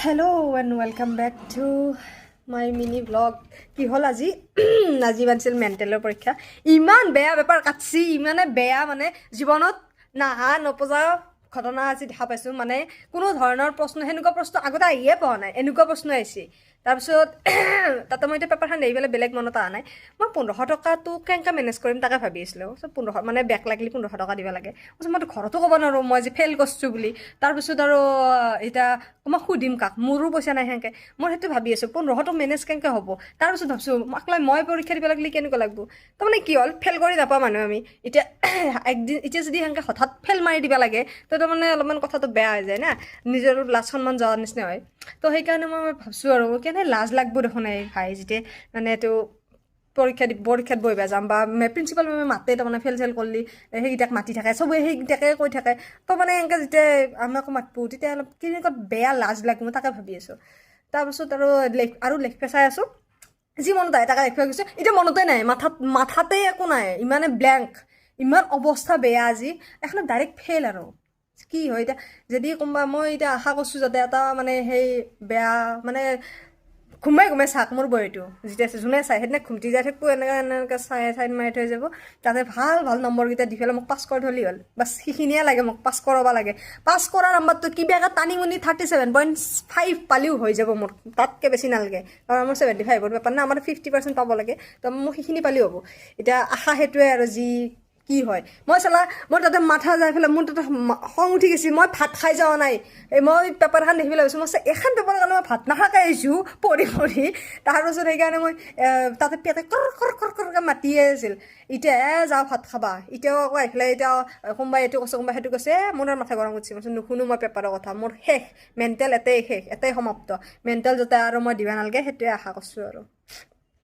Hello and welcome back to my mini vlog. কি হল আজি আজি বানছিল মেন্টেলৰ পৰীক্ষা ইমান বেয়া ব্যাপাৰ কাটছি ইমানে বেয়া মানে জীৱনত নাহা নপজা ঘটনা আজি দেখা পাইছো মানে কোনো ধৰণৰ প্ৰশ্ন হেনুকা প্ৰশ্ন আগতে আহিয়ে পোৱা নাই এনেকুৱা প্ৰশ্ন আহিছে তাৰপিছত তাতে মই পেপাৰখন দেই পেলাই বেলেগ মনত অহা নাই মই 1500 টকাটো কেনেকৈ মেনেজ কৰিম তাকে ভাবি আছিলোঁ 1500 মানে বেক লাগিলে 1500 টকা দিব লাগে মই ঘৰতো ক'ব নোৱাৰোঁ মই যে ফেইল কৰিছোঁ বুলি তাৰপিছত আৰু এতিয়া মই সুধিম কাক মোৰো পইচা নাই সেনেকৈ মই সেইটো ভাবি আছোঁ 1500 টকা মেনেজ কেনেকৈ হ'ব তাৰপিছত ভাবিছোঁ মাকলাই মই পৰীক্ষা দিব লাগিলে কেনেকুৱা লাগিব তাৰমানে কি হ'ল ফেইল কৰি নাপাওঁ মানুহ আমি এতিয়া একদিন এতিয়া যদি সেনেকৈ হঠাৎ ফেইল মাৰি দিব লাগে তো তাৰমানে অলপমান কথাটো বেয়া হৈ যায় না নিজৰ লাজ সন্মান যোৱাৰ নিচিনা হয় তো সেইকাৰণে মই ভাবিছোঁ আৰু কেনে লাজ লাগব দেখোন এই ভাই যেতিয়া মানে এইটো পৰীক্ষাত বহিব যাম বা প্ৰিন্সিপাল মেমে মাতে তাৰমানে ফেইল চেল কৰিলি সেইকেইটাক মাতি থাকে চবেই সেইকেইটাকে কৈ থাকে তো মানে এনেকৈ যেতিয়া আমাক মাতবো তেতিয়া অলপ কেনেকুৱা বেয়া লাজ লাগে মই তাকে ভাবি আছোঁ তাৰপিছত আৰু লেখিব চাই আছোঁ যি মনত আহে তাকে লিখিব গৈছোঁ এতিয়া মনতে নাই মাথাতে একো নাই ইমানে ব্লেংক ইমান অৱস্থা বেয়া আজি এখন ডাইৰেক্ট ফেইল আৰু কি হয় এতিয়া যদি কোনোবা মই এতিয়া আশা কৰিছোঁ যাতে এটা মানে সেই বেয়া মানে ঘুমাই চাক মোৰ বহীটো যেতিয়া যোনে চাই সেইদিনা ঘুমটি যাই থাকিব এনেকৈ চাইন মাৰি থৈ যাব তাতে ভাল নম্বৰকেইটা দি পেলাই মোক পাছ কৰি থ'লেই হ'ল বাছ সেইখিনিয়ে লাগে মোক পাছ কৰাব লাগে পাছ কৰাৰ নম্বৰটো কিবাকৈ টানি মুনি 37.5 পালিও হৈ যাব মোৰ তাতকৈ বেছি নালাগে কাৰণ মোৰ 75ৰ পেপাৰ না আমাৰ 50% পাব লাগে তো মোক সেইখিনি পালিও হ'ব এতিয়া আশা সেইটোৱে আৰু যি কি হয় মই তাতে মাথা যাই পেলাই মোৰ তাতে খং উঠি গৈছে মই ভাত খাই যোৱা নাই মই পেপাৰখন দেখি পেলাই ভাবিছোঁ মই এখন পেপাৰৰ কাৰণে মই ভাত নাখাকৈ আহিছোঁ পঢ়ি তাৰপিছত সেইকাৰণে মই তাতে পেটে কৰকৈ মাতিয়ে আছিল এতিয়া যাওঁ ভাত খাবা এতিয়াও আকৌ আহি পেলাই এতিয়া কোনোবাই এইটো কৈছে কোনোবাই সেইটো কৈছে মোৰ মাথা গৰম উঠিছে মই নুশুনো মই পেপাৰৰ কথা মোৰ শেষ মেণ্টেল এটাই সমাপ্ত মেণ্টেল যাতে আৰু মই দিব নালাগে সেইটোৱে আশা কৰিছোঁ আৰু